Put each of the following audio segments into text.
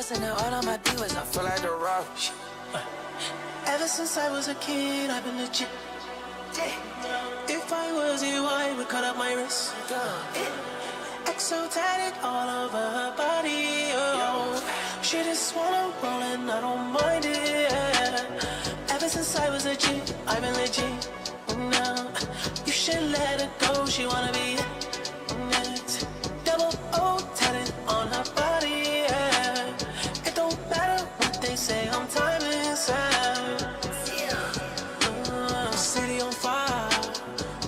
Busting out all of my divas, I feel like the rock. Ever since I was a kid, I've been legit. If I was you, I would cut up my wrist. Exotic all over her body. Oh, she just wanna roll and I don't mind it. Ever since I was a G, I've been legit. Now you should let her go. She wanna be next. Double O tatted on her body. It don't matter what they say. I'm timeless. City on fire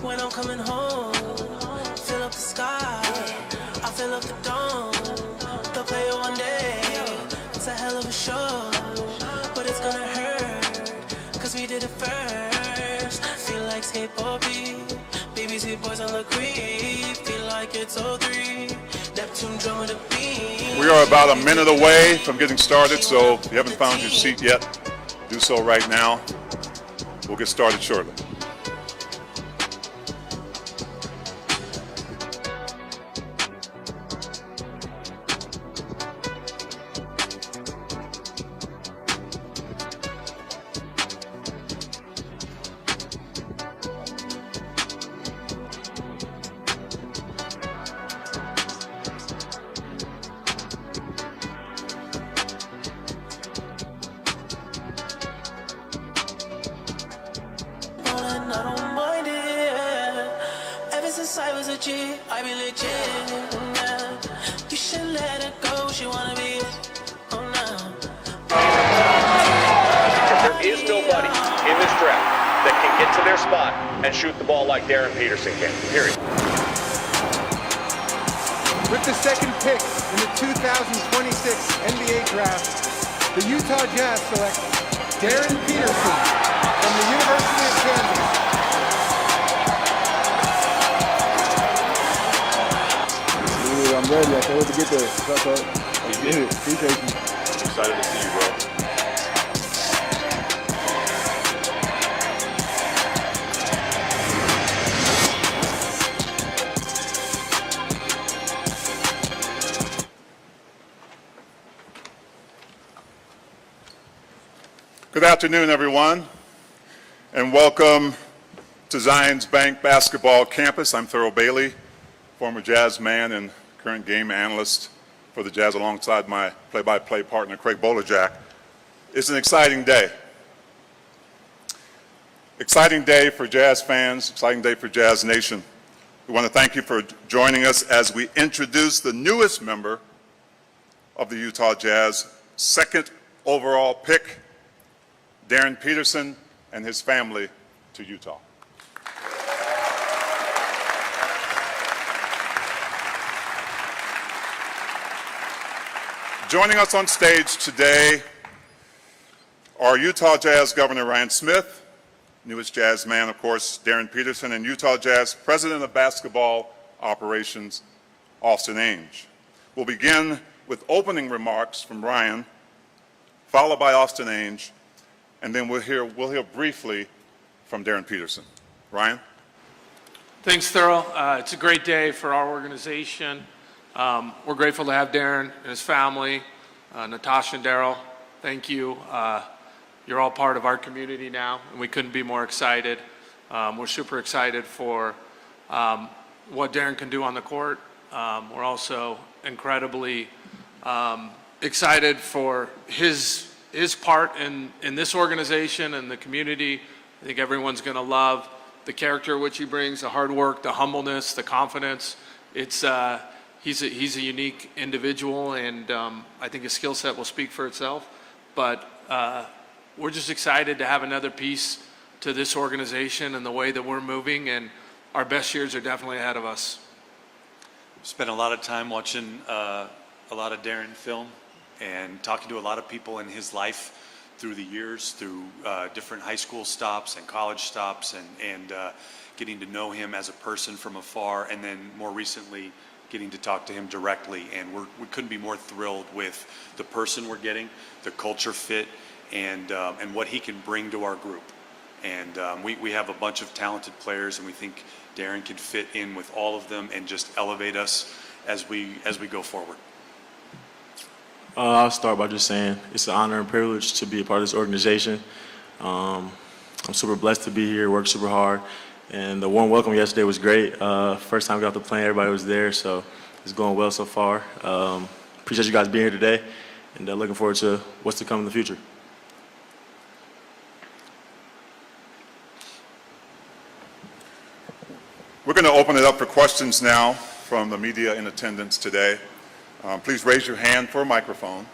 when I'm coming home. Fill up the sky, I fill up the dome. They'll play it one day. It's a hell of a show, but it's gonna hurt, cause we did it first. Feel like skateboarding, BBC boys on the creep. Feel like it's 03, Neptune drum with a beat. We are about a minute away from getting started, so if you haven't found your seat yet, do so right now. We'll get started shortly. I was a G, I be legit. Now you should let her go. She wanna be. Oh no. There is nobody in this draft that can get to their spot and shoot the ball like Darryn Peterson can. Period. With the second pick in the 2026 NBA draft, the Utah Jazz select Darryn Peterson from the University of Kansas. I'm ready. I can't wait to get there. What's up, let's get it. Appreciate you. Excited to see you, bro. Good afternoon, everyone, and welcome to Zions Bank Basketball Campus. I'm Thurl Bailey, former Jazz man and current game analyst for the Jazz alongside my play-by-play partner, Craig Bolajak. It's an exciting day. Exciting day for Jazz fans, exciting day for Jazz Nation. We want to thank you for joining us as we introduce the newest member of the Utah Jazz, second overall pick, Darryn Peterson and his family to Utah. Joining us on stage today are Utah Jazz Governor Ryan Smith, newest Jazz man, of course, Darryn Peterson, and Utah Jazz President of Basketball Operations, Austin Ainge. We'll begin with opening remarks from Ryan, followed by Austin Ainge, and then we'll hear briefly from Darryn Peterson. Ryan? Thanks, Thurl. It's a great day for our organization. We're grateful to have Darryn and his family, Natasha and Daryl. Thank you. You're all part of our community now, and we couldn't be more excited. We're super excited for what Darryn can do on the court. We're also incredibly excited for his part in this organization and the community. I think everyone's going to love the character which he brings, the hard work, the humbleness, the confidence. It's he's a unique individual, and I think his skill set will speak for itself. But we're just excited to have another piece to this organization and the way that we're moving, and our best years are definitely ahead of us. Spent a lot of time watching a lot of Darryn film and talking to a lot of people in his life through the years, through different high school stops and college stops, and getting to know him as a person from afar, and then more recently getting to talk to him directly. And we couldn't be more thrilled with the person we're getting, the culture fit, and what he can bring to our group. And we have a bunch of talented players, and we think Darryn can fit in with all of them and just elevate us as we go forward. I'll start by just saying it's an honor and privilege to be a part of this organization. I'm super blessed to be here, worked super hard, and the warm welcome yesterday was great. First time I got off the plane, everybody was there, so it's going well so far. Appreciate you guys being here today, and looking forward to what's to come in the future. We're going to open it up for questions now from the media in attendance today. Please raise your hand for a microphone.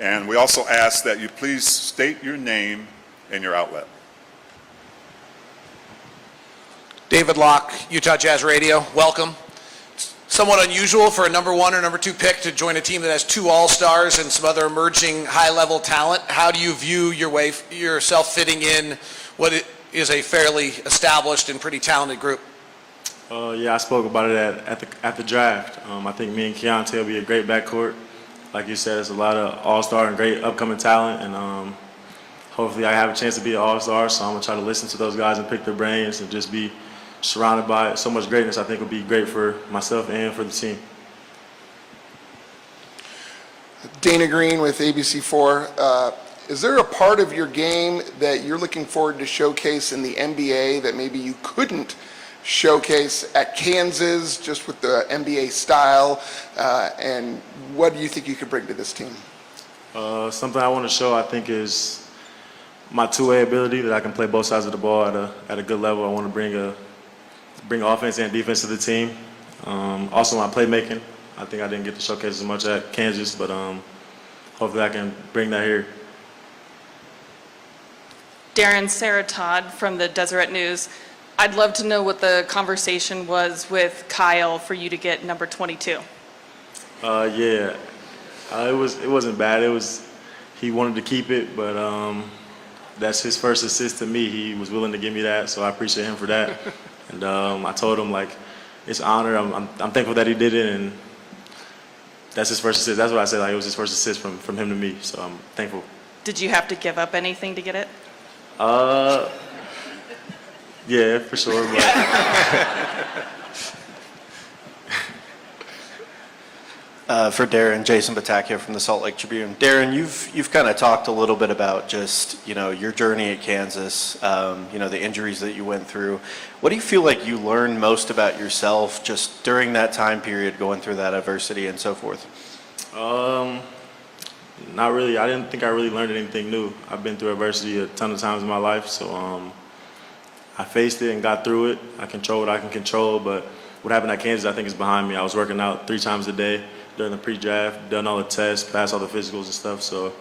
And we also ask that you please state your name and your outlet. David Locke, Utah Jazz Radio, welcome. Somewhat unusual for a number 1 or number 2 pick to join a team that has 2 All-Stars and some other emerging high-level talent. How do you view yourself fitting in what is a fairly established and pretty talented group? Yeah, I spoke about it at the draft. I think me and Keontae will be a great backcourt. Like you said, there's a lot of all-star and great upcoming talent, and hopefully I have a chance to be an all-star, so I'm going to try to listen to those guys and pick their brains and just be surrounded by so much greatness. I think would be great for myself and for the team. Dana Green with ABC4. Is there a part of your game that you're looking forward to showcase in the NBA that maybe you couldn't showcase at Kansas, just with the NBA style, and what do you think you could bring to this team? Something I want to show, I think, is my two-way ability, that I can play both sides of the ball at a good level. I want to bring offense and defense to the team. Also, my playmaking. I think I didn't get to showcase as much at Kansas, but hopefully I can bring that here. Darren, Sarah Todd from the Deseret News. I'd love to know what the conversation was with Kyle for you to get number 22. Yeah, it wasn't bad. He wanted to keep it, but that's his first assist to me. He was willing to give me that, so I appreciate him for that. And I told him, like, it's an honor. I'm thankful that he did it, and that's his first assist. That's what I said. Like, it was his first assist from him to me, so I'm thankful. Did you have to give up anything to get it? Yeah, for sure. But for Darryn, Jason Batacchia from the Salt Lake Tribune. Darryn, you've kind of talked a little bit about just, your journey at Kansas, the injuries that you went through. What do you feel like you learned most about yourself just during that time period, going through that adversity and so forth? Not really. I didn't think I really learned anything new. I've been through adversity a ton of times in my life, so I faced it and got through it. I control what I can control, but what happened at Kansas, I think, is behind me. I was working out 3 times a day during the pre-draft, done all the tests, passed all the physicals and stuff, so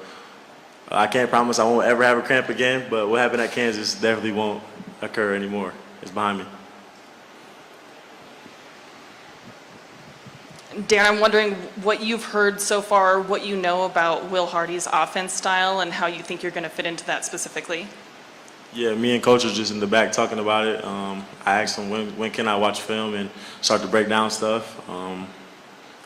I can't promise I won't ever have a cramp again, but what happened at Kansas definitely won't occur anymore. It's behind me. Darren, I'm wondering what you've heard so far, what you know about Will Hardy's offense style, and how you think you're going to fit into that specifically. Yeah, me and Coach was just in the back talking about it. I asked him when can I watch film and start to break down stuff.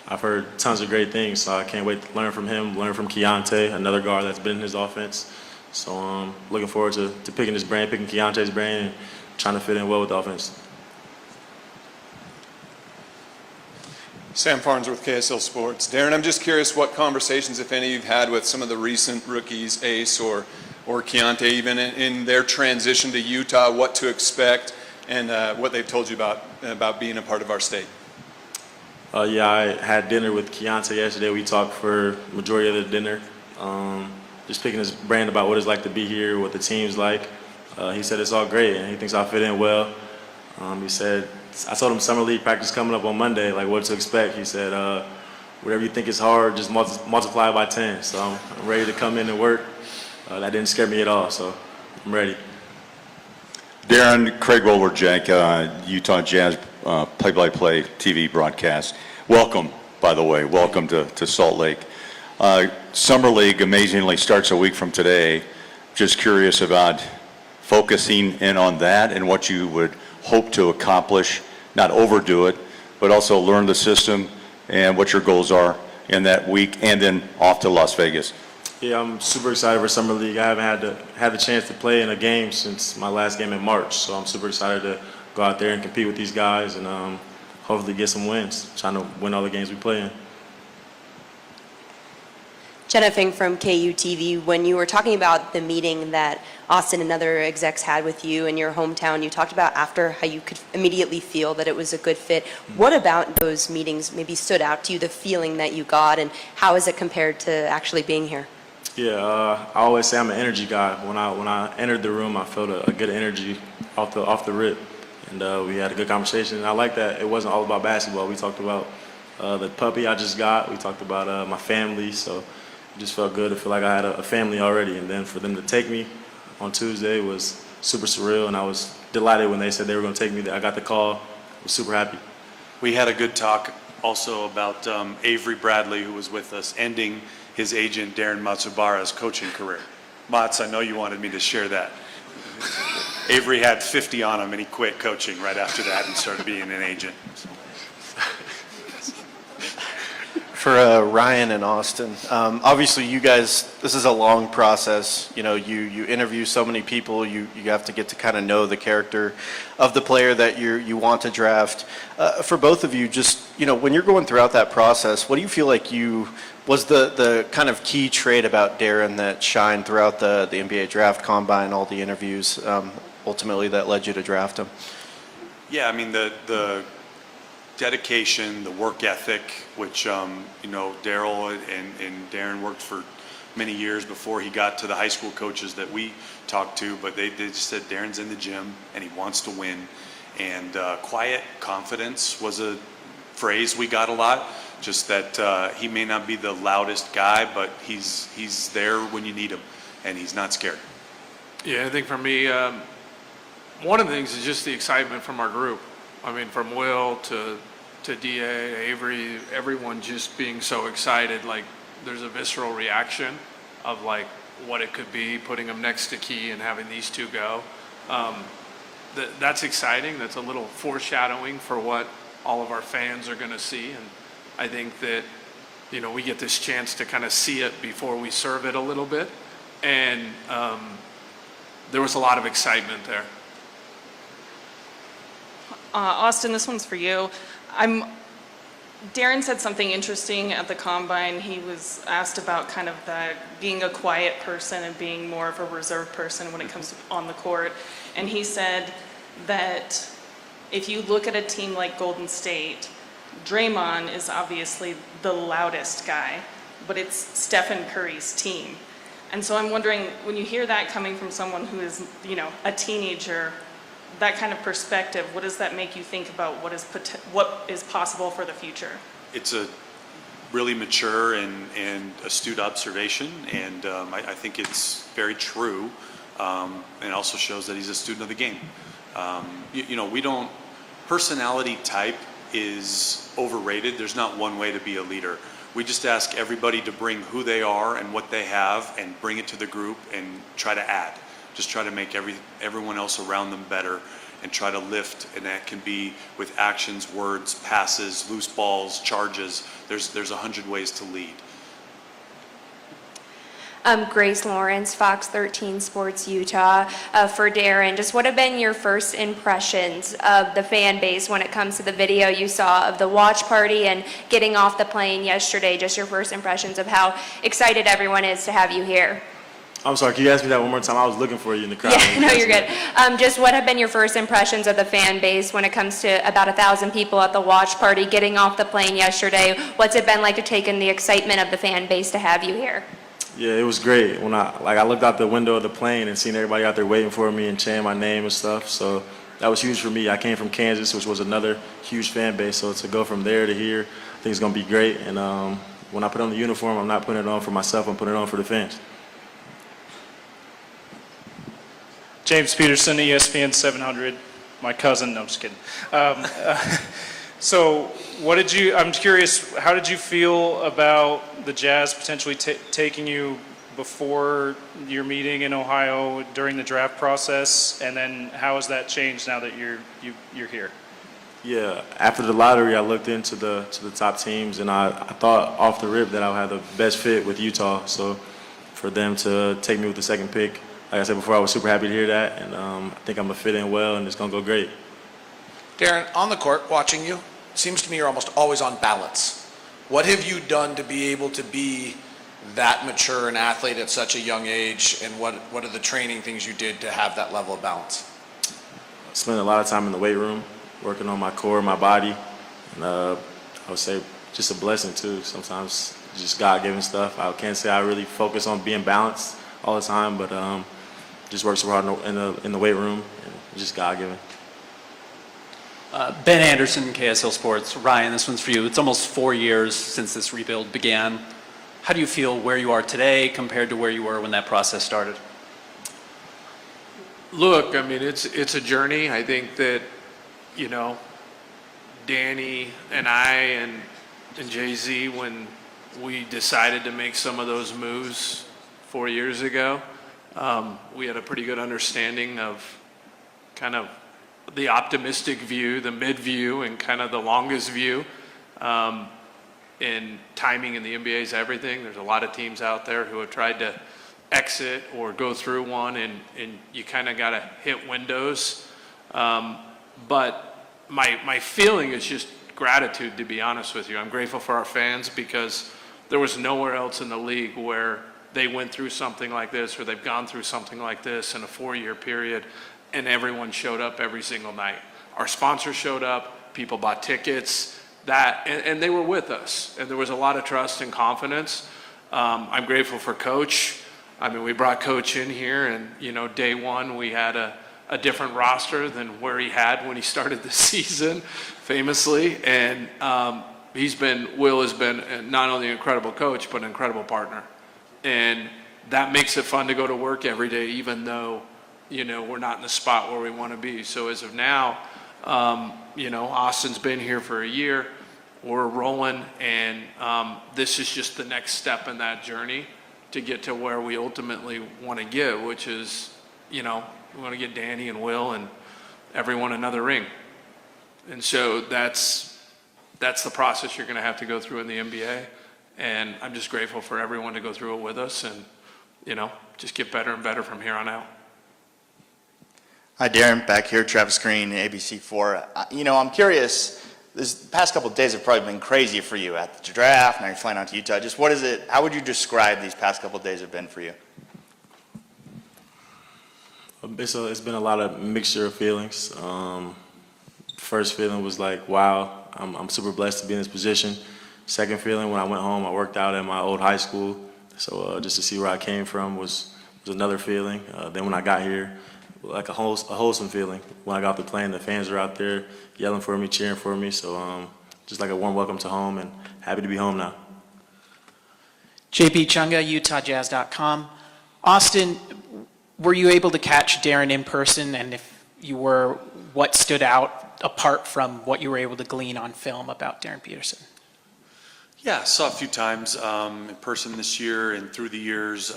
I've heard tons of great things, so I can't wait to learn from him, learn from Keontae, another guard that's been in his offense. So looking forward to picking his brain, picking Keontae's brain, and trying to fit in well with the offense. Sam Farnsworth, KSL Sports. Darryn, I'm just curious what conversations, if any, you've had with some of the recent rookies, Ace or Keontae, even in their transition to Utah, what to expect, and what they've told you about being a part of our state. Yeah, I had dinner with Keontae yesterday. We talked for the majority of the dinner, just picking his brain about what it's like to be here, what the team's like. He said it's all great, and he thinks I'll fit in well. He said, I told him summer league practice coming up on Monday, like what to expect. He said, whatever you think is hard, just multiply it by 10. So I'm ready to come in and work. That didn't scare me at all, so I'm ready. Darryn, Craig Wolwerjack, Utah Jazz play-by-play TV broadcast. Welcome, by the way. Welcome to Salt Lake. Summer League amazingly starts a week from today. Just curious about focusing in on that and what you would hope to accomplish, not overdo it, but also learn the system and what your goals are in that week, and then off to Las Vegas. Yeah, I'm super excited for Summer League. I haven't had the chance to play in a game since my last game in March, so I'm super excited to go out there and compete with these guys and hopefully get some wins, trying to win all the games we play in. Jenna Fink from KUTV. When you were talking about the meeting that Austin and other execs had with you in your hometown, you talked about after how you could immediately feel that it was a good fit. What about those meetings maybe stood out to you, the feeling that you got, and how is it compared to actually being here? Yeah, I always say I'm an energy guy. When I entered the room, I felt a good energy off the rip, and we had a good conversation. And I like that it wasn't all about basketball. We talked about the puppy I just got. We talked about my family. So it just felt good to feel like I had a family already. And then for them to take me on Tuesday was super surreal, and I was delighted when they said they were going to take me. I got the call. I was super happy. We had a good talk also about Avery Bradley, who was with us, ending his agent Darren Matsubara's coaching career. Mats, I know you wanted me to share that. Avery had 50 on him and he quit coaching right after that and started being an agent. For Ryan and Austin, obviously you guys, this is a long process. You know, you interview so many people, you have to get to kind of know the character of the player that you want to draft. For both of you, just, you know, when you're going throughout that process, what do you feel like was the kind of key trait about Darryn that shined throughout the NBA draft combine, all the interviews, ultimately that led you to draft him? Yeah, I mean, the dedication, the work ethic, which, you know, Daryl and Darryn worked for many years before he got to the high school coaches that we talked to, but they just said Darren's in the gym and he wants to win. And quiet confidence was a phrase we got a lot, just that he may not be the loudest guy, but he's there when you need him, and he's not scared. Yeah, I think for me, one of the things is just the excitement from our group. I mean, from Will to DA, Avery, everyone just being so excited. Like, there's a visceral reaction of like what it could be, putting him next to Key and having these two go. That's exciting. That's a little foreshadowing for what all of our fans are going to see. And I think that, you know, we get this chance to kind of see it before we serve it a little bit. And there was a lot of excitement there. Austin, this one's for you. Darryn said something interesting at the combine. He was asked about kind of being a quiet person and being more of a reserved person when it comes to on the court. And he said that if you look at a team like Golden State, Draymond is obviously the loudest guy, but it's Stephen Curry's team. And so I'm wondering, when you hear that coming from someone who is, you know, a teenager, that kind of perspective, what does that make you think about what is possible for the future? It's a really mature and astute observation, and I think it's very true, and it also shows that he's a student of the game. You know, personality type is overrated. There's not one way to be a leader. We just ask everybody to bring who they are and what they have and bring it to the group and try to add. Just try to make everyone else around them better and try to lift, and that can be with actions, words, passes, loose balls, charges. There's 100 ways to lead. Grace Lawrence, Fox 13 Sports Utah. For Darryn, just what have been your first impressions of the fan base when it comes to the video you saw of the watch party and getting off the plane yesterday? Just your first impressions of how excited everyone is to have you here. I'm sorry, can you ask me that one more time? I was looking for you in the crowd. Yeah, no, you're good. Just what have been your first impressions of the fan base when it comes to about 1,000 people at the watch party getting off the plane yesterday? What's it been like to take in the excitement of the fan base to have you here? Yeah, it was great. When I looked out the window of the plane and seen everybody out there waiting for me and chanting my name and stuff. So that was huge for me. I came from Kansas, which was another huge fan base. So to go from there to here, I think it's going to be great. And when I put on the uniform, I'm not putting it on for myself. I'm putting it on for the fans. James Peterson, ESPN 700, my cousin, no, I'm just kidding. So I'm curious, how did you feel about the Jazz potentially taking you before your meeting in Ohio during the draft process, and then how has that changed now that you're here? Yeah, after the lottery, I looked into the top teams, and I thought off the rip that I would have the best fit with Utah. So for them to take me with the second pick, like I said before, I was super happy to hear that, and I think I'm going to fit in well, and it's going to go great. Darryn, on the court, watching you, seems to me you're almost always on balance. What have you done to be able to be that mature an athlete at such a young age, and what are the training things you did to have that level of balance? Spent a lot of time in the weight room, working on my core, my body, and I would say just a blessing too. Sometimes just God-given stuff. I can't say I really focus on being balanced all the time, but just work so hard in the weight room, and just God-given. Ben Anderson, KSL Sports. Ryan, this one's for you. It's almost 4 years since this rebuild began. How do you feel where you are today compared to where you were when that process started? Look, I mean, it's a journey. I think that, you know, Danny and I and Jay-Z, when we decided to make some of those moves 4 years ago, we had a pretty good understanding of kind of the optimistic view, the mid view, and kind of the longest view. And timing in the NBA is everything. There's a lot of teams out there who have tried to exit or go through one, and you kind of got to hit windows. But my feeling is just gratitude, to be honest with you. I'm grateful for our fans because there was nowhere else in the league where they went through something like this or they've gone through something like this in a 4-year period, and everyone showed up every single night. Our sponsors showed up, people bought tickets, and they were with us, and there was a lot of trust and confidence. I'm grateful for Coach. I mean, we brought Coach in here, and you know, day one we had a different roster than where he had when he started the season, famously. And Will has been not only an incredible coach, but an incredible partner. And that makes it fun to go to work every day, even though, you know, we're not in the spot where we want to be. So as of now, you know, Austin's been here for a year. We're rolling, and this is just the next step in that journey to get to where we ultimately want to get, which is, you know, we want to get Danny and Will and everyone another ring. And so that's the process you're going to have to go through in the NBA. And I'm just grateful for everyone to go through it with us and, you know, just get better and better from here on out. Hi, Darryn. Back here, Travis Green, ABC4. You know, I'm curious, this past couple of days have probably been crazy for you at the draft, now you're flying out to Utah. Just what is it, how would you describe these past couple of days have been for you? It's been a lot of mixture of feelings. First feeling was like, wow, I'm super blessed to be in this position. Second feeling, when I went home, I worked out at my old high school. So just to see where I came from was another feeling. Then when I got here, like a wholesome feeling. When I got off the plane, the fans were out there yelling for me, cheering for me. So just like a warm welcome to home, and happy to be home now. JP Chunga, UtahJazz.com. Austin, were you able to catch Darryn in person? And if you were, what stood out apart from what you were able to glean on film about Darryn Peterson? Yeah, saw a few times in person this year and through the years,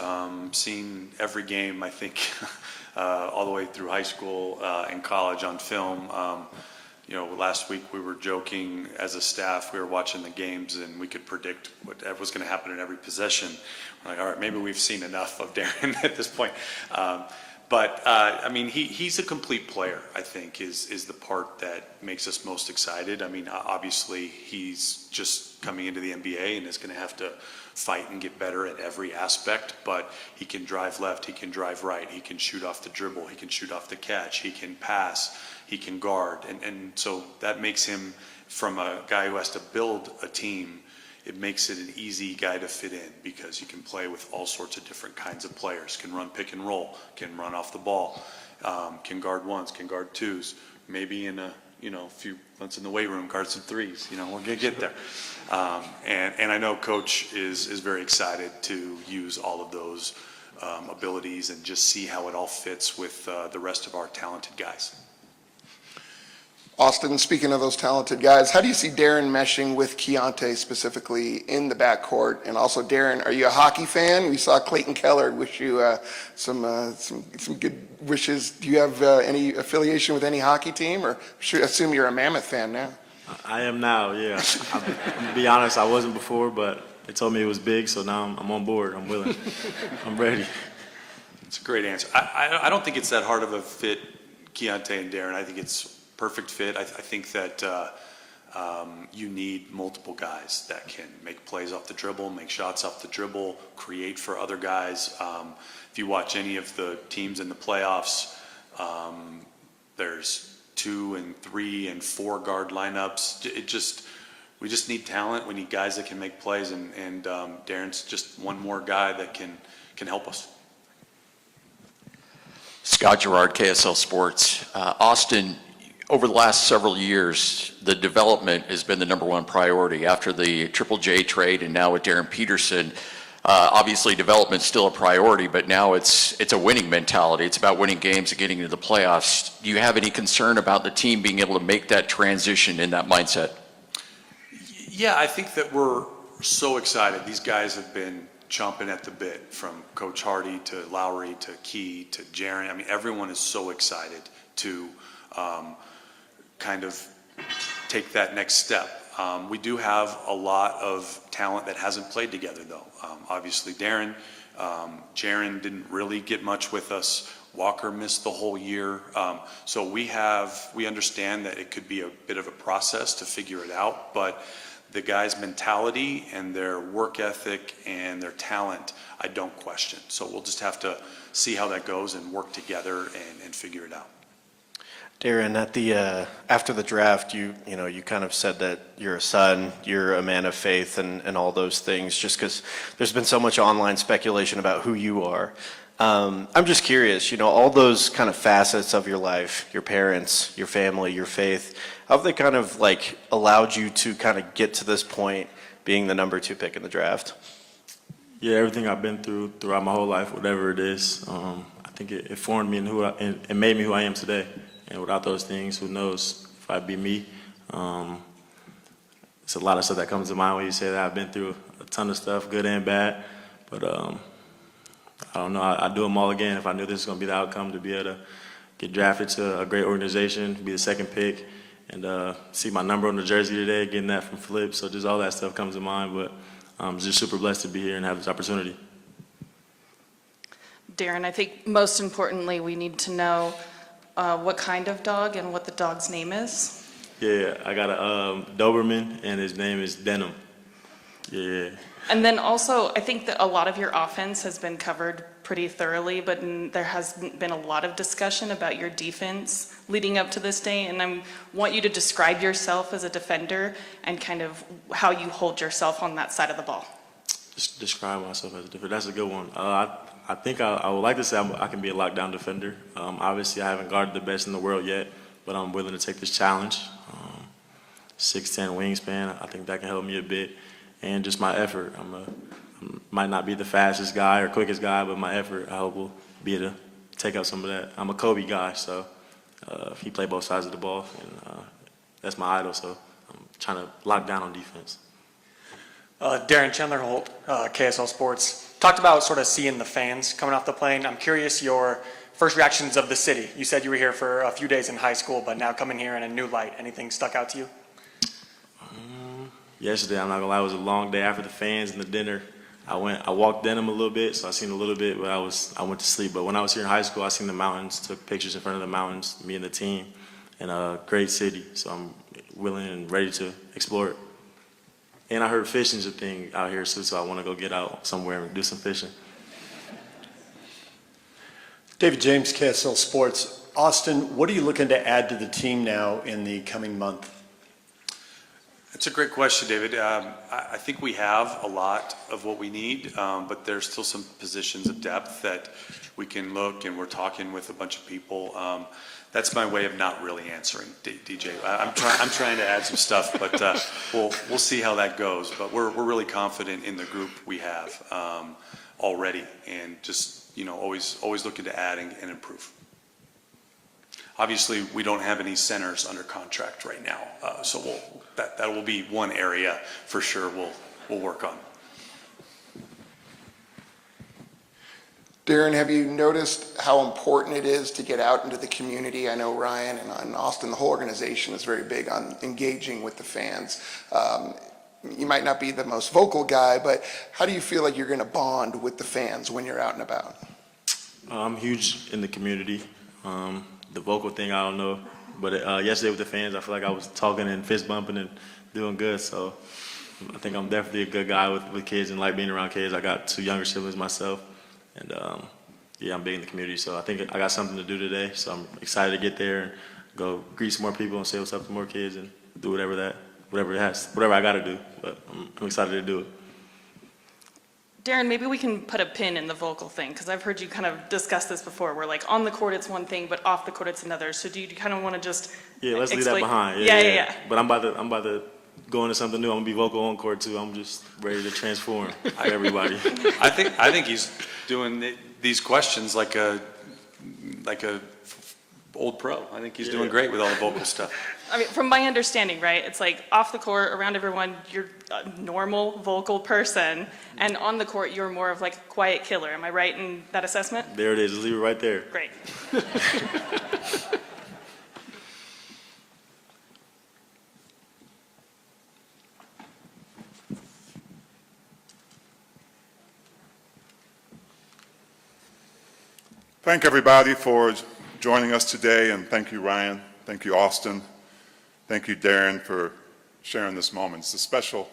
seen every game, I think, all the way through high school and college on film. You know, last week we were joking as a staff, we were watching the games and we could predict what was going to happen in every possession. We're like, all right, maybe we've seen enough of Darryn at this point. But I mean, he's a complete player, I think, is the part that makes us most excited. I mean, obviously he's just coming into the NBA and is going to have to fight and get better at every aspect, but he can drive left, he can drive right, he can shoot off the dribble, he can shoot off the catch, he can pass, he can guard. And so that makes him, from a guy who has to build a team, it makes it an easy guy to fit in because you can play with all sorts of different kinds of players. Can run pick and roll, can run off the ball, can guard ones, can guard twos. Maybe in a few months in the weight room, guard some threes. You know, we're gonna get there. And I know Coach is very excited to use all of those abilities and just see how it all fits with the rest of our talented guys. Austin, speaking of those talented guys, how do you see Darryn meshing with Keontae specifically in the backcourt? And also, Darryn, are you a hockey fan? We saw Clayton Keller wish you some good wishes. Do you have any affiliation with any hockey team, or should I assume you're a Mammoth fan now? I am now, yeah. To be honest, I wasn't before, but they told me it was big, so now I'm on board. I'm willing. I'm ready. It's a great answer. I don't think it's that hard of a fit, Keontae and Darryn. I think it's perfect fit. I think that you need multiple guys that can make plays off the dribble, make shots off the dribble, create for other guys. If you watch any of the teams in the playoffs, there's 2 and 3 and 4 guard lineups. We just need talent. We need guys that can make plays, and Darren's just one more guy that can help us. Scott Gerard, KSL Sports. Austin, over the last several years, the development has been the #1 priority. After the Triple J trade and now with Darryn Peterson, obviously development's still a priority, but now it's a winning mentality. It's about winning games and getting into the playoffs. Do you have any concern about the team being able to make that transition in that mindset? Yeah, I think that we're so excited. These guys have been chomping at the bit, from Coach Hardy to Lowry to Key to Darryn. I mean, everyone is so excited to kind of take that next step. We do have a lot of talent that hasn't played together, though. Obviously, Darryn, Jaren didn't really get much with us. Walker missed the whole year. So we understand that it could be a bit of a process to figure it out, but the guys' mentality and their work ethic and their talent, I don't question. So we'll just have to see how that goes and work together and figure it out. Darryn, at the after the draft, you kind of said that you're a son, you're a man of faith, and all those things. Just because there's been so much online speculation about who you are, I'm just curious. All those kind of facets of your life, your parents, your family, your faith, how have they kind of like allowed you to kind of get to this point, being the #2 pick in the draft? Yeah, everything I've been through throughout my whole life, whatever it is, I think it formed me and it made me who I am today. And without those things, who knows if I'd be me. It's a lot of stuff that comes to mind when you say that. I've been through a ton of stuff, good and bad. But I don't know, I'd do them all again if I knew this was going to be the outcome, to be able to get drafted to a great organization, be the second pick, and see my number on the jersey today, getting that from Flip. So just all that stuff comes to mind. But I'm just super blessed to be here and have this opportunity. Darryn, I think most importantly, we need to know what kind of dog and what the dog's name is. Yeah, I got a Doberman, and his name is Denim. Yeah. And then also, I think that a lot of your offense has been covered pretty thoroughly, but there has been a lot of discussion about your defense leading up to this day, and I want you to describe yourself as a defender and kind of how you hold yourself on that side of the ball. Just describe myself as a defender. That's a good one. I think I would like to say I can be a lockdown defender. Obviously, I haven't guarded the best in the world yet, but I'm willing to take this challenge. 6'10" wingspan, I think that can help me a bit. And just my effort. Might not be the fastest guy or quickest guy, but my effort, I hope, will be able to take out some of that. I'm a Kobe guy, so he played both sides of the ball, and that's my idol, so I'm trying to lock down on defense. Darryn, Chandler Holt, KSL Sports. Talked about sort of seeing the fans coming off the plane. I'm curious your first reactions of the city. You said you were here for a few days in high school, but now coming here in a new light. Anything stuck out to you? Yesterday, I'm not gonna lie, it was a long day after the fans and the dinner. I walked Denham a little bit, so I seen a little bit, but I went to sleep. But when I was here in high school, I seen the mountains, took pictures in front of the mountains, me and the team, and a great city. So I'm willing and ready to explore it. And I heard fishing's a thing out here too, so I want to go get out somewhere and do some fishing. David James, KSL Sports. Austin, what are you looking to add to the team now in the coming month? It's a great question, David. I think we have a lot of what we need, but there's still some positions of depth that we can look, and we're talking with a bunch of people. That's my way of not really answering, DJ. I'm trying to add some stuff, but we'll see how that goes. But we're really confident in the group we have already, and just always looking to add and improve. Obviously, we don't have any centers under contract right now, so that will be one area for sure we'll work on. Darryn, have you noticed how important it is to get out into the community? I know Ryan and Austin, the whole organization is very big on engaging with the fans. You might not be the most vocal guy, but how do you feel like you're going to bond with the fans when you're out and about? I'm huge in the community. The vocal thing, I don't know But yesterday with the fans, I feel like I was talking and fist bumping and doing good. So I think I'm definitely a good guy with kids and like being around kids. I got 2 younger siblings myself, and yeah, I'm big in the community. So I think I got something to do today. So I'm excited to get there and go greet some more people and say what's up to more kids and do whatever I got to do. But I'm excited to do it. Darryn, maybe we can put a pin in the vocal thing, because I've heard you kind of discuss this before, where like on the court it's one thing, but off the court it's another. So do you kind of want to just let's leave explain? that behind. Yeah. But I'm about to go into something new. I'm gonna be vocal on court too. I'm just ready to transform everybody. I think he's doing these questions like a old pro. I think he's doing great with all the vocal stuff. I mean, from my understanding, right, it's like off the court, around everyone, you're a normal vocal person, and on the court, you're more of like a quiet killer. Am I right in that assessment? There it is. Just leave it right there. Great. Thank everybody for joining us today, and thank you, Ryan. Thank you, Austin. Thank you, Darryn, for sharing this moment. It's a special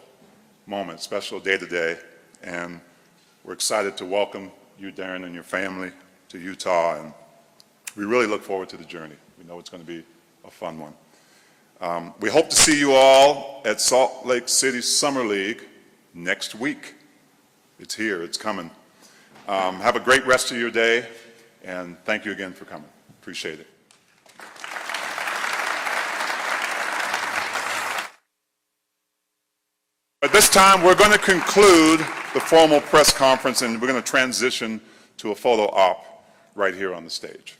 moment, special day today, and we're excited to welcome you, Darryn, and your family to Utah, and we really look forward to the journey. We know it's going to be a fun one. We hope to see you all at Salt Lake City Summer League next week. It's here, it's coming. Have a great rest of your day, and thank you again for coming. Appreciate it. At this time, we're going to conclude the formal press conference, and we're going to transition to a photo op right here on the stage.